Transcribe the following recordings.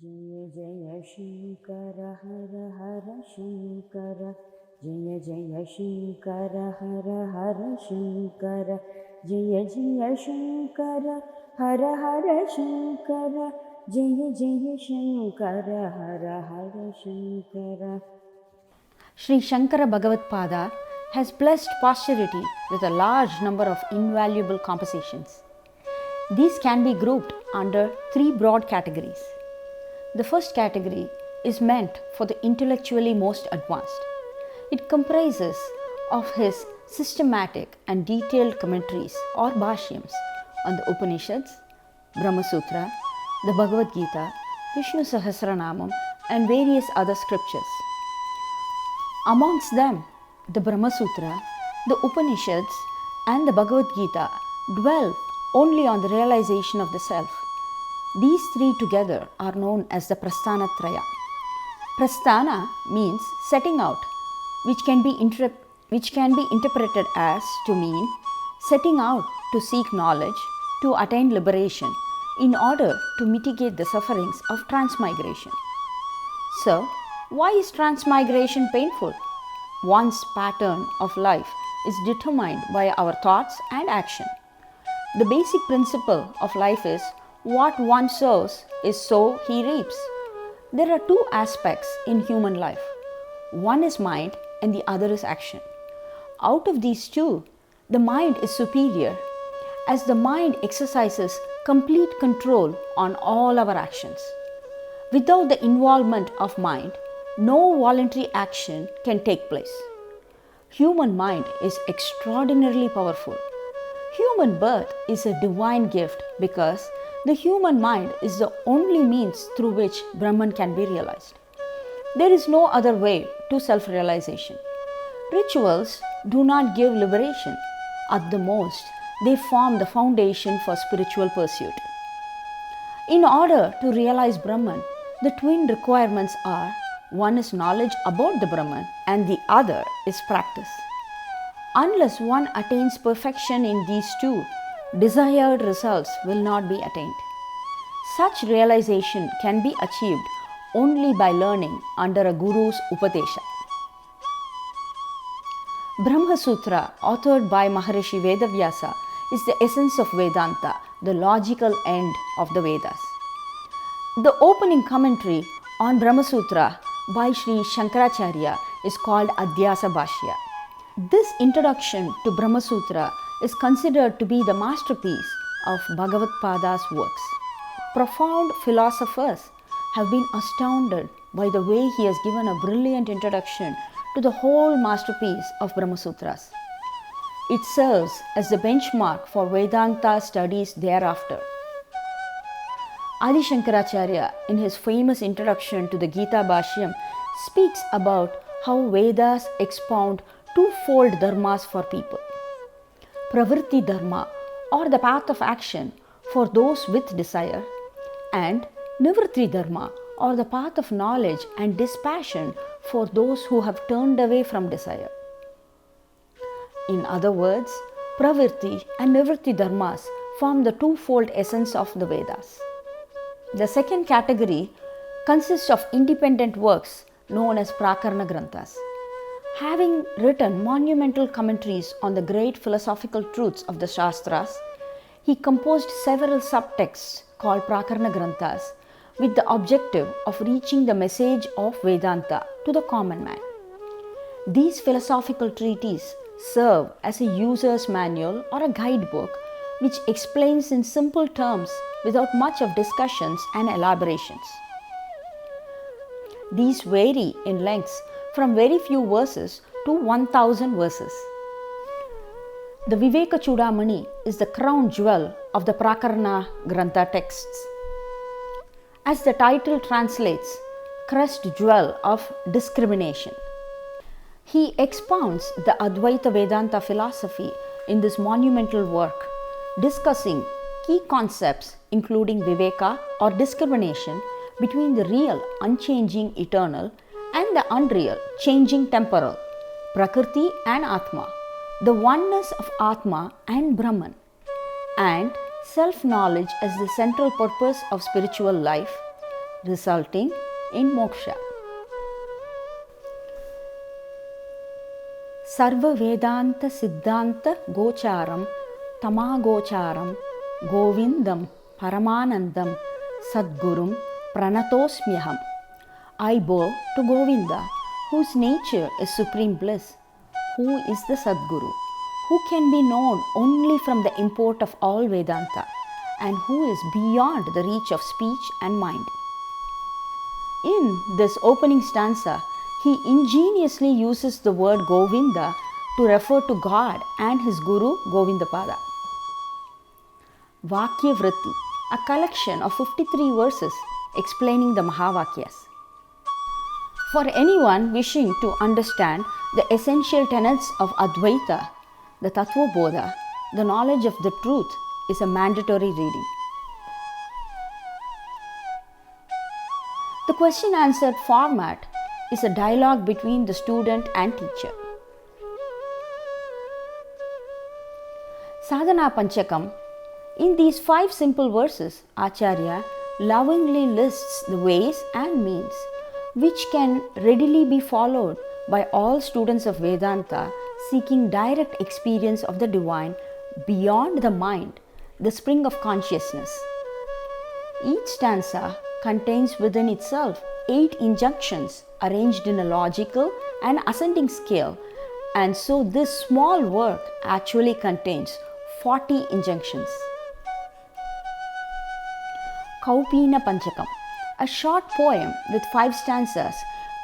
Jaya Jaya Shankara Hara Hara Shankara Jaya Jaya Shankara Hara Hara Shankara Jaya Jaya Shankara Hara Hara Shankara Jaya Jaya Shankara Hara Hara Shankara. Sri Shankara Bhagavatpada has blessed posterity with a large number of invaluable compositions. These can be grouped under three broad categories. The first category is meant for the intellectually most advanced. It comprises of his systematic and detailed commentaries or bhashyams on the Upanishads, Brahma Sutra, the Bhagavad Gita, Vishnu Sahasranamam and various other scriptures. Amongst them, the Brahma Sutra, the Upanishads and the Bhagavad Gita dwell only on the realization of the self. These three together are known as the Prasthana Traya. Prasthana means setting out, which can be interpreted as to mean setting out to seek knowledge, to attain liberation, in order to mitigate the sufferings of transmigration. So, why is transmigration painful? One's pattern of life is determined by our thoughts and action. The basic principle of life is what one sows is so he reaps. There are two aspects in human life. One is mind and the other is action. Out of these two, the mind is superior as the mind exercises complete control on all our actions. Without the involvement of mind, no voluntary action can take place. Human mind is extraordinarily powerful. Human birth is a divine gift because the human mind is the only means through which Brahman can be realized. There is no other way to self-realization. Rituals do not give liberation. At the most, they form the foundation for spiritual pursuit. In order to realize Brahman, the twin requirements are: one is knowledge about the Brahman and the other is practice. Unless one attains perfection in these two, desired results will not be attained. Such realization can be achieved only by learning under a guru's upadesha. Brahma Sutra, authored by Maharishi Vedavyasa, is the essence of Vedanta, the logical end of the Vedas. The opening commentary on Brahma Sutra by Sri Sankaracharya is called Adhyasa Bhashya. This introduction to Brahma Sutra is considered to be the masterpiece of Bhagavatpada's works. Profound philosophers have been astounded by the way he has given a brilliant introduction to the whole masterpiece of Brahma Sutras. It serves as the benchmark for Vedanta studies thereafter. Adi Sankaracharya, in his famous introduction to the Gita Bhashyam, speaks about how Vedas expound twofold dharmas for people. Pravritti dharma, or the path of action for those with desire, and Nivritti dharma, or the path of knowledge and dispassion for those who have turned away from desire. In other words, Pravritti and Nivritti dharmas form the twofold essence of the Vedas. The second category consists of independent works known as Prakarana Granthas. Having written monumental commentaries on the great philosophical truths of the Shastras, he composed several subtexts called Prakarana Granthas with the objective of reaching the message of Vedanta to the common man. These philosophical treatises serve as a user's manual or a guidebook which explains in simple terms without much of discussions and elaborations. These vary in lengths from very few verses to 1000 verses. The Viveka Chudamani is the crown jewel of the Prakarana Grantha texts. As the title translates, crest jewel of discrimination. He expounds the Advaita Vedanta philosophy in this monumental work, discussing key concepts including Viveka or discrimination between the real, unchanging, eternal and the unreal, changing, temporal, Prakriti and Atma, the oneness of Atma and Brahman, and self-knowledge as the central purpose of spiritual life, resulting in moksha. Sarva Vedanta Siddhanta Gocharam Tamagocharam Govindam Paramanandam Sadgurum Pranatosmyaham. I bow to Govinda, whose nature is supreme bliss, who is the Sadguru, who can be known only from the import of all Vedanta, and who is beyond the reach of speech and mind. In this opening stanza, he ingeniously uses the word Govinda to refer to God and his Guru Govindapada. Vakya Vritti, a collection of 53 verses explaining the Mahavakyas. For anyone wishing to understand the essential tenets of Advaita, the Tattva Bodha, the knowledge of the truth is a mandatory reading. The question-answer format is a dialogue between the student and teacher. Sadhana Panchakam. In these 5 simple verses, Acharya lovingly lists the ways and means which can readily be followed by all students of Vedanta seeking direct experience of the divine beyond the mind, the spring of consciousness. Each stanza contains within itself 8 injunctions arranged in a logical and ascending scale, and so this small work actually contains 40 injunctions. Kaupina Panchakam, a short poem with 5 stanzas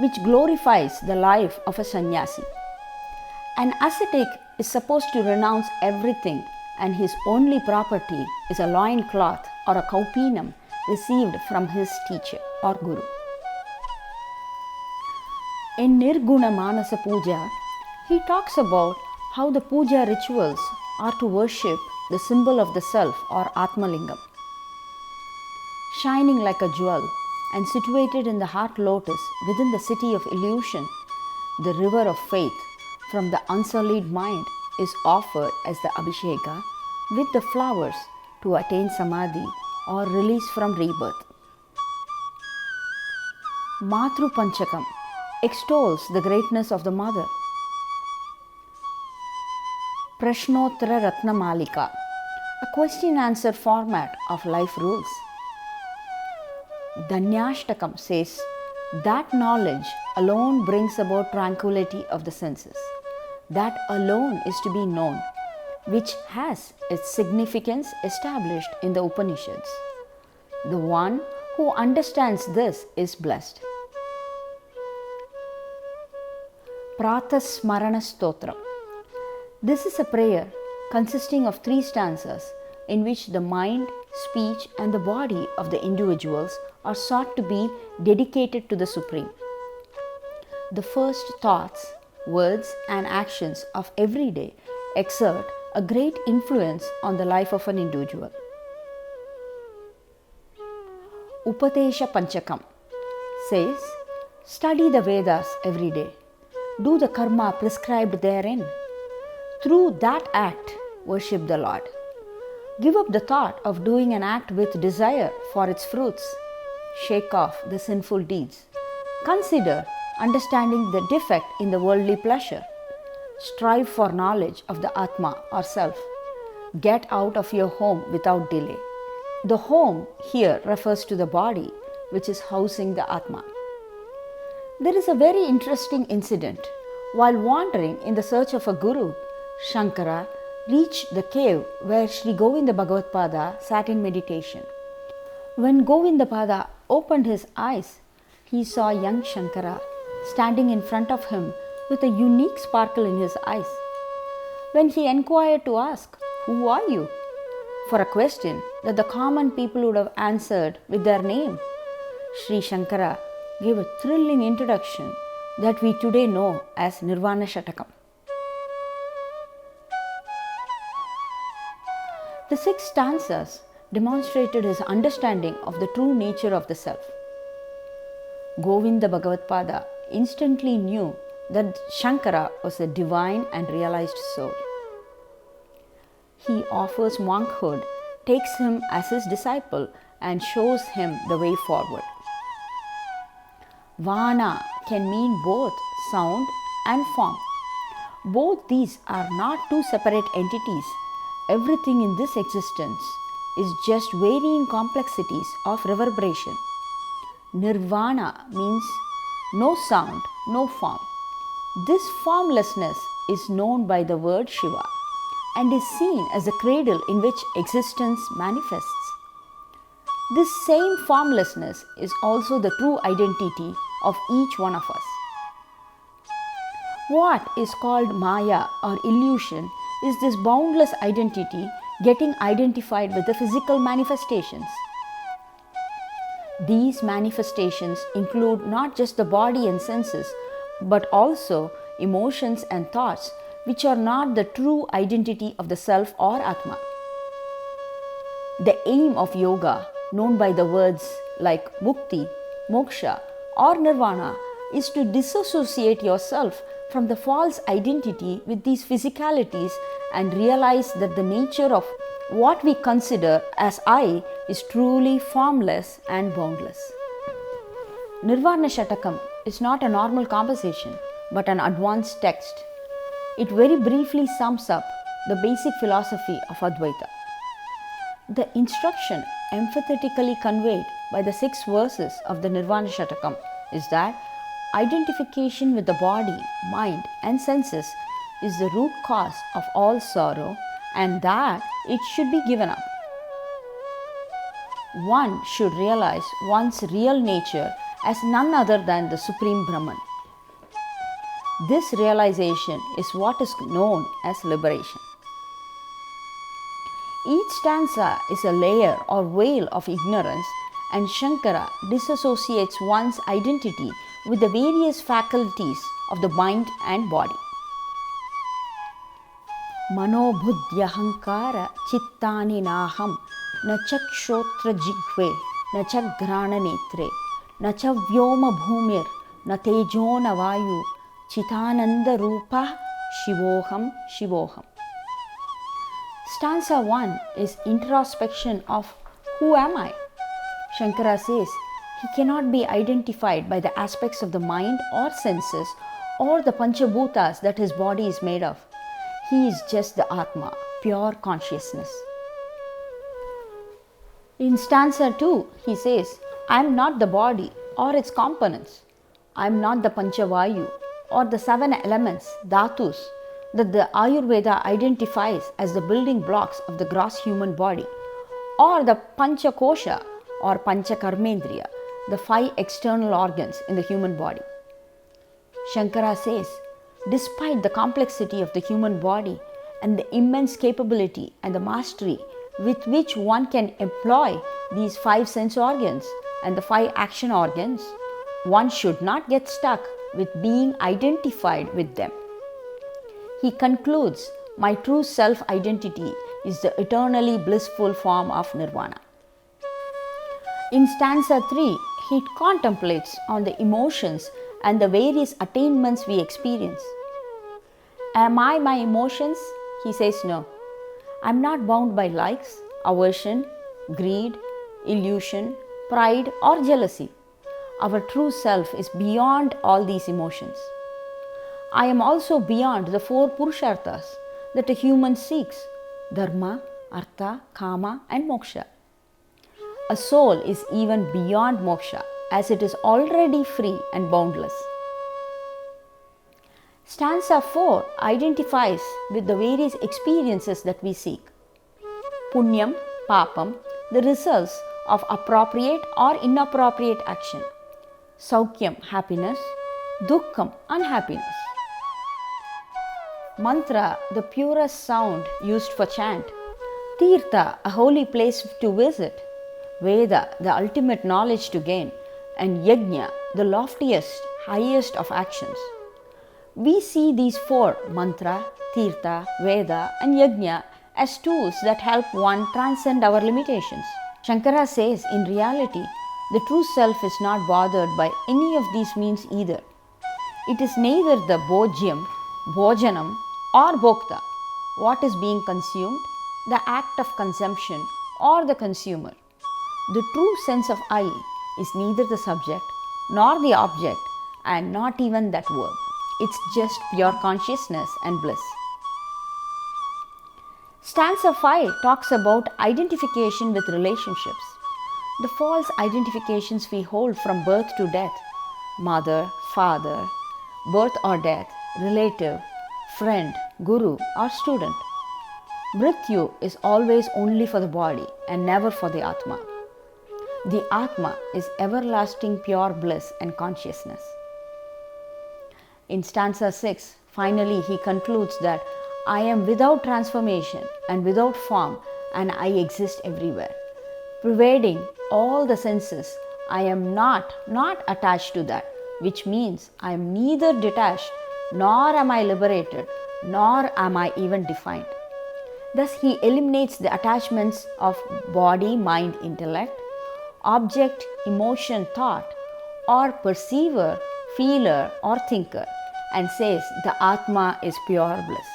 which glorifies the life of a sannyasi. An ascetic is supposed to renounce everything, and his only property is a loin cloth or a kaupinam received from his teacher or guru. In Nirguna Manasa Puja, he talks about how the puja rituals are to worship the symbol of the self or Atmalingam. Shining like a jewel and situated in the heart lotus within the city of illusion, the river of faith from the unsullied mind is offered as the Abhisheka with the flowers to attain Samadhi or release from rebirth. Matru Panchakam extols the greatness of the mother. Prashnottara Ratna Malika, a question-answer format of life rules. Dhanyashtakam says that knowledge alone brings about tranquility of the senses. That alone is to be known, which has its significance established in the Upanishads. The one who understands this is blessed. Pratasmarana Stotram. This is a prayer consisting of 3 stanzas in which the mind, speech, and the body of the individuals are sought to be dedicated to the Supreme. The first thoughts, words, and actions of every day exert a great influence on the life of an individual. Upatesha Panchakam says, study the Vedas every day. Do the karma prescribed therein. Through that act, worship the Lord. Give up the thought of doing an act with desire for its fruits. Shake off the sinful deeds. Consider understanding the defect in the worldly pleasure. Strive for knowledge of the Atma or self. Get out of your home without delay. The home here refers to the body, which is housing the Atma. There is a very interesting incident. While wandering in the search of a guru, Sankara reached the cave where Sri Govinda Bhagavatpada sat in meditation. When Govindapada opened his eyes, he saw young Sankara standing in front of him with a unique sparkle in his eyes. When he inquired to ask, "Who are you?" for a question that the common people would have answered with their name, Sri Sankara gave a thrilling introduction that we today know as Nirvana Shatakam. The 6 stanzas demonstrated his understanding of the true nature of the self. Govinda Bhagavatpada instantly knew that Sankara was a divine and realized soul. He offers monkhood, takes him as his disciple, and shows him the way forward. Vana can mean both sound and form. Both these are not two separate entities. Everything in this existence is just varying complexities of reverberation. Nirvana means no sound, no form. This formlessness is known by the word Shiva and is seen as the cradle in which existence manifests. This same formlessness is also the true identity of each one of us. What is called Maya or illusion is this boundless identity getting identified with the physical manifestations. These manifestations include not just the body and senses, but also emotions and thoughts, which are not the true identity of the self or Atma. The aim of yoga, known by the words like mukti, moksha, or nirvana, is to disassociate yourself from the false identity with these physicalities and realize that the nature of what we consider as I is truly formless and boundless. Nirvana Shatakam is not a normal conversation but an advanced text. It very briefly sums up the basic philosophy of Advaita. The instruction emphatically conveyed by the 6 verses of the Nirvana Shatakam is that identification with the body, mind, and senses is the root cause of all sorrow and that it should be given up. One should realize one's real nature as none other than the Supreme Brahman. This realization is what is known as liberation. Each stanza is a layer or veil of ignorance, and Shankara disassociates one's identity with the various faculties of the mind and body. Mano buddhyahankara chittani naham na chakshotra jigve na chagrana netre na cha vyoma bhumir na tejo na vayu chitananda rupa shivoham shivoham. Stanza 1 is introspection of who am I? Shankara says he cannot be identified by the aspects of the mind or senses or the Panchabhutas that his body is made of. He is just the Atma, pure consciousness. In stanza 2, he says, I am not the body or its components. I am not the Panchavayu or the 7 elements, dhatus, that the Ayurveda identifies as the building blocks of the gross human body, or the Panchakosha or Panchakarmendriya, the 5 external organs in the human body. Shankara says, despite the complexity of the human body and the immense capability and the mastery with which one can employ these 5 sense organs and the 5 action organs, one should not get stuck with being identified with them. He concludes, my true self-identity is the eternally blissful form of nirvana. In stanza 3, he contemplates on the emotions and the various attainments we experience. Am I my emotions? He says no. I am not bound by likes, aversion, greed, illusion, pride, or jealousy. Our true self is beyond all these emotions. I am also beyond the 4 purusharthas that a human seeks: dharma, artha, kama, and moksha. A soul is even beyond moksha as it is already free and boundless. Stanza 4 identifies with the various experiences that we seek. Punyam, papam, the results of appropriate or inappropriate action. Saukyam, happiness. Dukkham, unhappiness. Mantra, the purest sound used for chant. Tirtha, a holy place to visit. Veda, the ultimate knowledge to gain. And Yajna, the loftiest, highest of actions. We see these 4, mantra, tirtha, Veda, and Yajna, as tools that help one transcend our limitations. Shankara says, in reality, the true self is not bothered by any of these means either. It is neither the bhojyam, bhojanam, or bhokta, what is being consumed, the act of consumption, or the consumer. The true sense of I is neither the subject nor the object, and not even that verb. It's just pure consciousness and bliss. Stanza 5 talks about identification with relationships. The false identifications we hold from birth to death, mother, father, birth or death, relative, friend, guru or student. Mrityu is always only for the body and never for the Atma. The Atma is everlasting pure bliss and consciousness. In stanza 6, finally he concludes that I am without transformation and without form, and I exist everywhere. Pervading all the senses, I am not attached to that, which means I am neither detached, nor am I liberated, nor am I even defined. Thus he eliminates the attachments of body, mind, intellect, object, emotion, thought, or perceiver, feeler, or thinker, and says the Atma is pure bliss.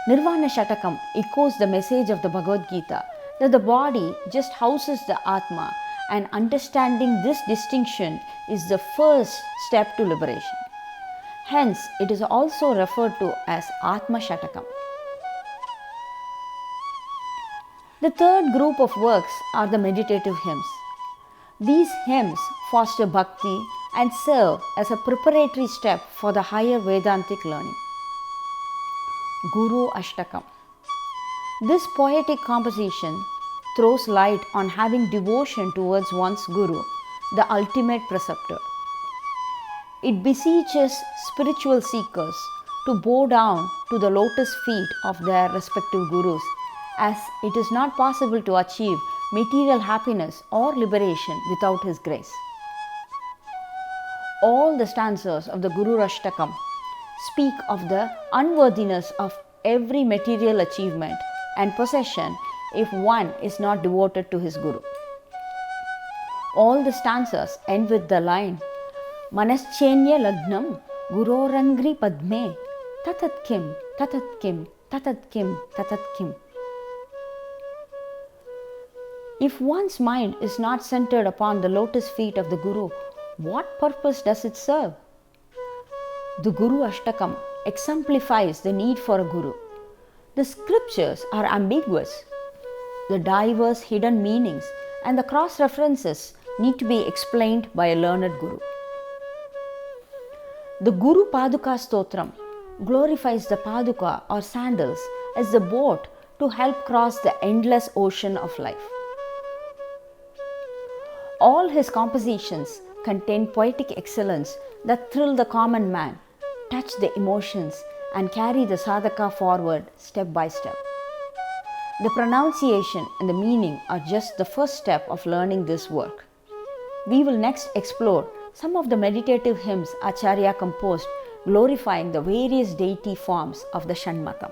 Nirvana Shatakam echoes the message of the Bhagavad Gita that the body just houses the Atma, and understanding this distinction is the first step to liberation. Hence, it is also referred to as Atma Shatakam. The third group of works are the meditative hymns. These hymns foster bhakti and serve as a preparatory step for the higher Vedantic learning. Guru Ashtakam. This poetic composition throws light on having devotion towards one's Guru, the ultimate preceptor. It beseeches spiritual seekers to bow down to the lotus feet of their respective Gurus, as it is not possible to achieve material happiness or liberation without his grace. All the stanzas of the Guru Ashtakam speak of the unworthiness of every material achievement and possession if one is not devoted to his Guru. All the stanzas end with the line Manaschenya Lagnam Gurorangri Padme Tatat Kim, Tatat Kim, Tatat Kim, Tatat Kim. If one's mind is not centered upon the lotus feet of the Guru, what purpose does it serve? The Guru Ashtakam exemplifies the need for a Guru. The scriptures are ambiguous. The diverse hidden meanings and the cross references need to be explained by a learned Guru. The Guru Paduka Stotram glorifies the Paduka or sandals as the boat to help cross the endless ocean of life. All his compositions contain poetic excellence that thrill the common man, touch the emotions, and carry the sadhaka forward step by step. The pronunciation and the meaning are just the first step of learning this work. We will next explore some of the meditative hymns Acharya composed glorifying the various deity forms of the Shanmatam.